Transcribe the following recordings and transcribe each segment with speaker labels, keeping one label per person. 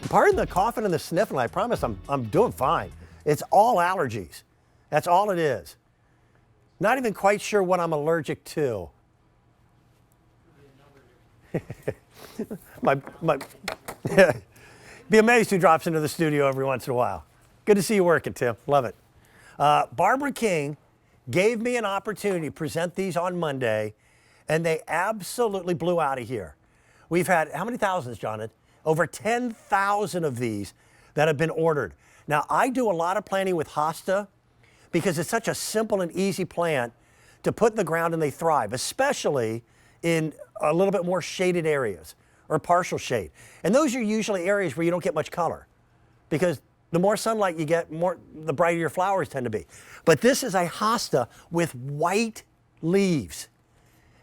Speaker 1: Pardon the coughing and the sniffling. I promise I'm doing fine. It's all allergies. That's all it is. Not even quite sure what I'm allergic to. Be amazed who drops into the studio every once in a while. Good to see you working, Tim. Love it. Barbara King gave me an opportunity to present these on Monday, and they absolutely blew out of here. We've had, how many thousands, Jonathan? Over 10,000 of these that have been ordered. Now, I do a lot of planting with Hosta because it's such a simple and easy plant to put in the ground and they thrive, especially in a little bit more shaded areas or partial shade. And those are usually areas where you don't get much color because the more sunlight you get, the brighter your flowers tend to be. But this is a hosta with white leaves,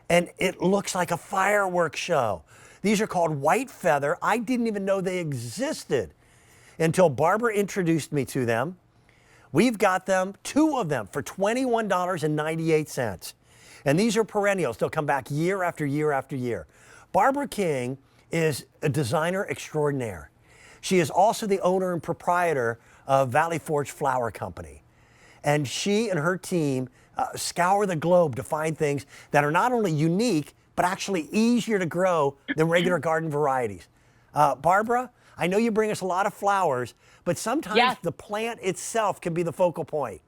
Speaker 1: and it looks like a fireworks show. These are called white feather. I didn't even know they existed until Barbara introduced me to them. We've got them, 2 of them, for $21.98. And these are perennials. They'll come back year after year after year. Barbara King is a designer extraordinaire. She is also the owner and proprietor of Valley Forge Flower Company. And she and her team scour the globe to find things that are not only unique, but actually easier to grow than regular garden varieties. Barbara, I know you bring us a lot of flowers, but sometimes the plant itself can be the focal point.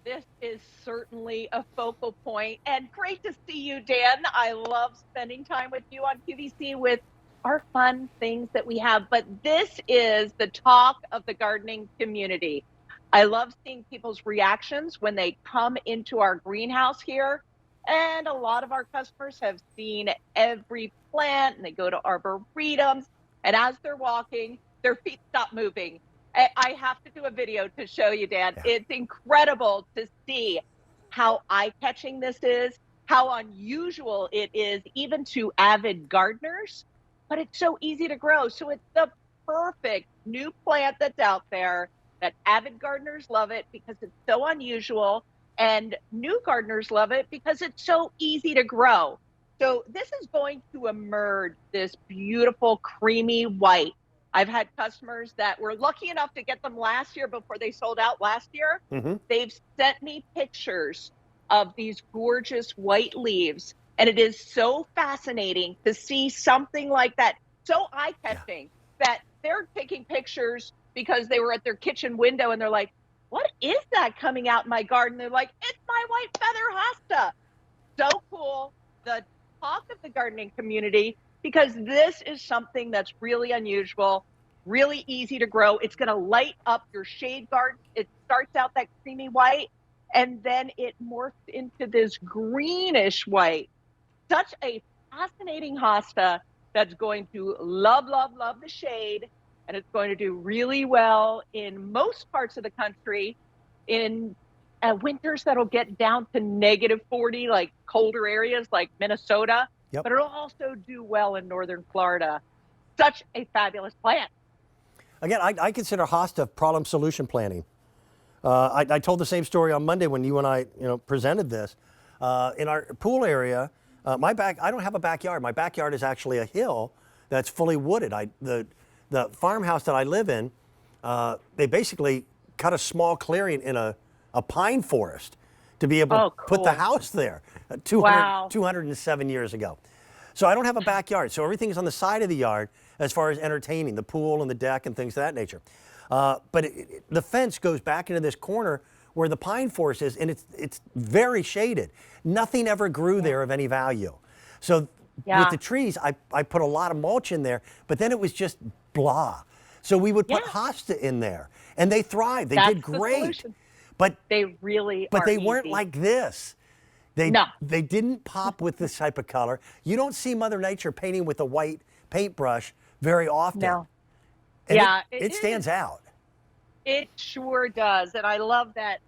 Speaker 2: This is certainly a focal point, and great to see you, Dan. I love spending time with you on QVC with our fun things that we have, but this is the talk of the gardening community. I love seeing people's reactions when they come into our greenhouse here, and a lot of our customers have seen every plant, and they go to arboretums, and as they're walking, their feet stop moving. I have to do a video to show you, Dan. Yeah. It's incredible to see how eye-catching this is, how unusual it is even to avid gardeners, but it's so easy to grow. So it's the perfect new plant that's out there that avid gardeners love it because it's so unusual, and new gardeners love it because it's so easy to grow. So this is going to emerge this beautiful creamy white. I've had customers that were lucky enough to get them last year before they sold out last year. Mm-hmm. They've sent me pictures of these gorgeous white leaves, and it is so fascinating to see something like that, so eye-catching, that they're taking pictures because they were at their kitchen window and they're like, what is that coming out in my garden? They're like, it's my white feather hosta. So cool. The talk of the gardening community, because this is something that's really unusual, really easy to grow. It's going to light up your shade garden. It starts out that creamy white, and then it morphs into this greenish white. Such a fascinating hosta that's going to love, love, love the shade, and it's going to do really well in most parts of the country. In winters that'll get down to -40, like colder areas like Minnesota. Yep. But it'll also do well in northern Florida. Such a fabulous plant.
Speaker 1: Again, I consider hosta problem solution planting. I told the same story on Monday when you and I presented this. In our pool area, I don't have a backyard. My backyard is actually a hill that's fully wooded. The farmhouse that I live in, they basically cut a small clearing in a pine forest to be able to put the house there 207 years ago. So I don't have a backyard. So everything's on the side of the yard as far as entertaining, the pool and the deck and things of that nature. But the fence goes back into this corner where the pine forest is, and it's very shaded. Nothing ever grew there of any value. So with the trees, I put a lot of mulch in there, but then it was just blah. So we would put hosta in there, and they thrived. They did great. But
Speaker 2: they really
Speaker 1: But they weren't like this. They didn't pop with this type of color. You don't see Mother Nature painting with a white paintbrush very often.
Speaker 2: No.
Speaker 1: And it stands out.
Speaker 2: It sure does. And I love that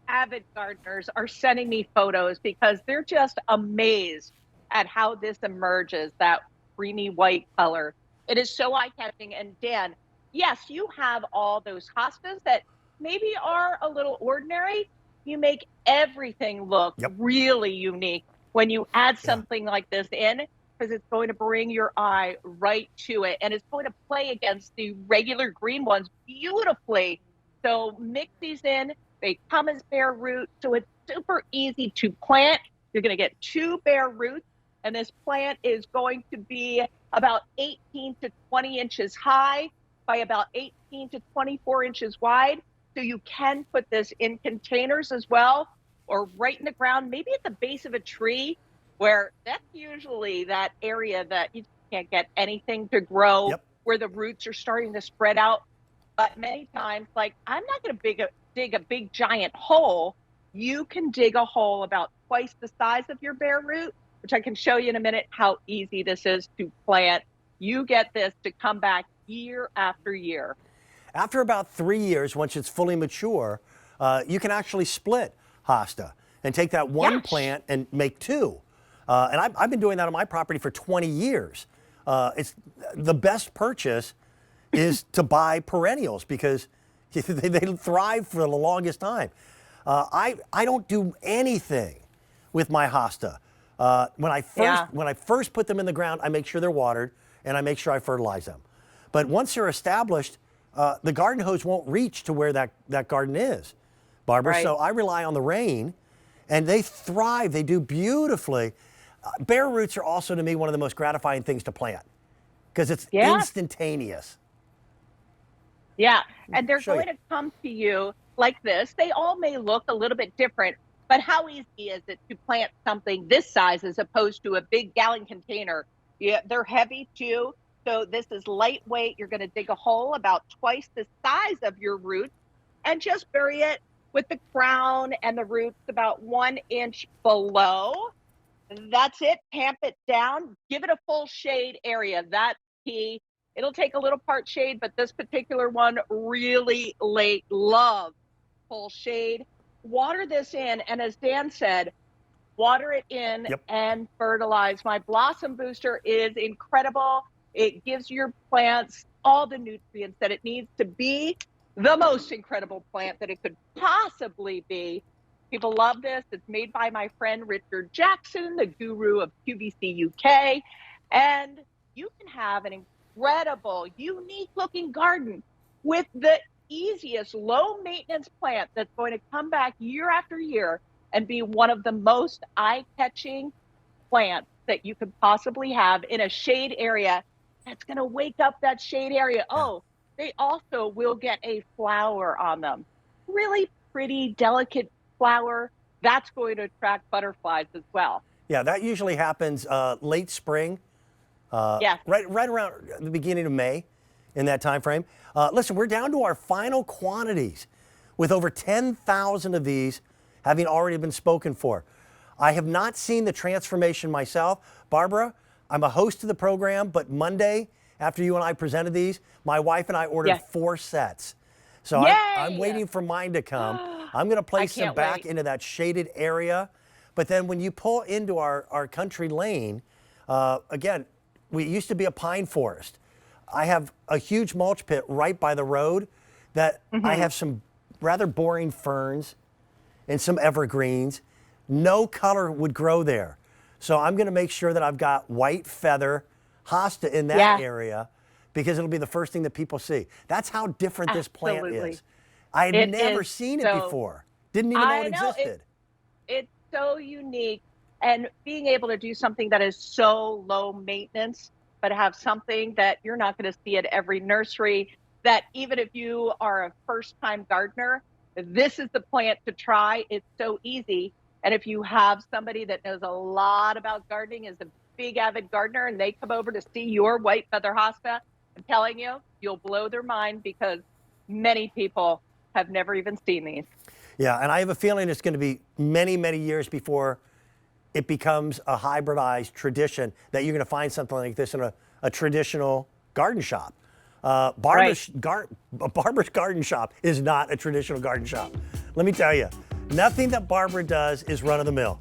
Speaker 2: avid gardeners are sending me photos because they're just amazed at how this emerges, that creamy white color. It is so eye-catching. And Dan, yes, you have all those hostas that maybe are a little ordinary. You make everything look really unique when you add something like this in. because it's going to bring your eye right to it, and it's going to play against the regular green ones beautifully. So mix these in. They come as bare roots, so it's super easy to plant. You're going to get 2 bare roots, and this plant is going to be about 18 to 20 inches high by about 18 to 24 inches wide. So you can put this in containers as well, or right in the ground, maybe at the base of a tree, where that's usually that area that you can't get anything to grow,
Speaker 1: Yep.
Speaker 2: where the roots are starting to spread out. But many times, like, I'm not going to dig a big giant hole. You can dig a hole about twice the size of your bare root, which I can show you in a minute how easy this is to plant. You get this to come back year after year.
Speaker 1: After about 3 years, once it's fully mature, you can actually split hosta and take that one plant and make 2. And I've been doing that on my property for 20 years. It's the best purchase is to buy perennials because they thrive for the longest time. I don't do anything with my hosta. When I first put them in the ground, I make sure they're watered and I make sure I fertilize them. But once they're established, the garden hose won't reach to where that garden is, Barbara.
Speaker 2: Right.
Speaker 1: So I rely on the rain, and they thrive. They do beautifully. Bare roots are also, to me, one of the most gratifying things to plant because it's instantaneous.
Speaker 2: Yeah, and they're going to come to you like this. They all may look a little bit different, but how easy is it to plant something this size as opposed to a big gallon container? Yeah, they're heavy too. So this is lightweight. You're going to dig a hole about twice the size of your roots and just bury it with the crown and the roots about 1 inch below. That's it. Tamp it down. Give it a full shade area. That's key. It'll take a little part shade, but this particular one really loves full shade. Water this in, and as Dan said, water it in and fertilize. My Blossom Booster is incredible. It gives your plants all the nutrients that it needs to be the most incredible plant that it could possibly be. People love this. It's made by my friend Richard Jackson, the guru of QVC UK. And you can have an incredible, unique looking garden with the easiest low maintenance plant that's going to come back year after year and be one of the most eye-catching plants that you could possibly have in a shade area that's going to wake up that shade area. Oh, they also will get a flower on them. Really pretty, delicate flower. That's going to attract butterflies as well.
Speaker 1: Yeah, that usually happens late spring. Right around the beginning of May, in that time frame. Listen, we're down to our final quantities with over 10,000 of these having already been spoken for. I have not seen the transformation myself. Barbara, I'm a host of the program, but Monday, after you and I presented these, my wife and I ordered 4 sets. So I'm waiting for mine to come. I'm going to place them back into that shaded area. But then when you pull into our country lane, again, we used to be a pine forest. I have a huge mulch pit right by the road that I have some rather boring ferns and some evergreens. No color would grow there. So I'm going to make sure that I've got white feather hosta in that area because it'll be the first thing that people see. That's how different this plant is. I had never seen it before. Didn't even know it existed.
Speaker 2: It's so unique. And being able to do something that is so low maintenance, but have something that you're not going to see at every nursery, that even if you are a first-time gardener, this is the plant to try. It's so easy. And if you have somebody that knows a lot about gardening, is a big avid gardener, and they come over to see your white feather hosta, I'm telling you, you'll blow their mind because many people have never even seen these.
Speaker 1: Yeah, and I have a feeling it's going to be many, many years before it becomes a hybridized tradition that you're going to find something like this in a traditional garden shop. Barbara's garden shop is not a traditional garden shop. Let me tell you, nothing that Barbara does is run of the mill.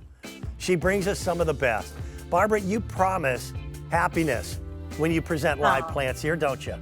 Speaker 1: She brings us some of the best. Barbara, you promise happiness when you present live plants here, don't you?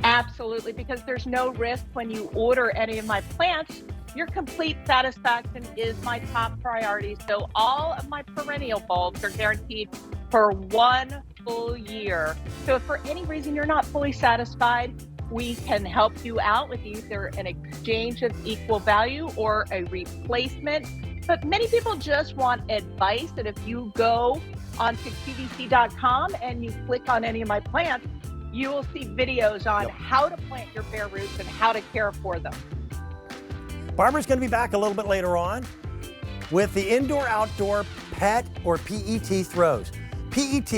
Speaker 2: Absolutely, because there's no risk when you order any of my plants. Your complete satisfaction is my top priority. So all of my perennial bulbs are guaranteed for 1 full year. So if for any reason you're not fully satisfied, we can help you out with either an exchange of equal value or a replacement. But many people just want advice. And if you go onto QVC.com and you click on any of my plants, you will see videos on how to plant your bare roots and how to care for them.
Speaker 1: Barbara's going to be back a little bit later on with the indoor-outdoor pet or PET throws. PET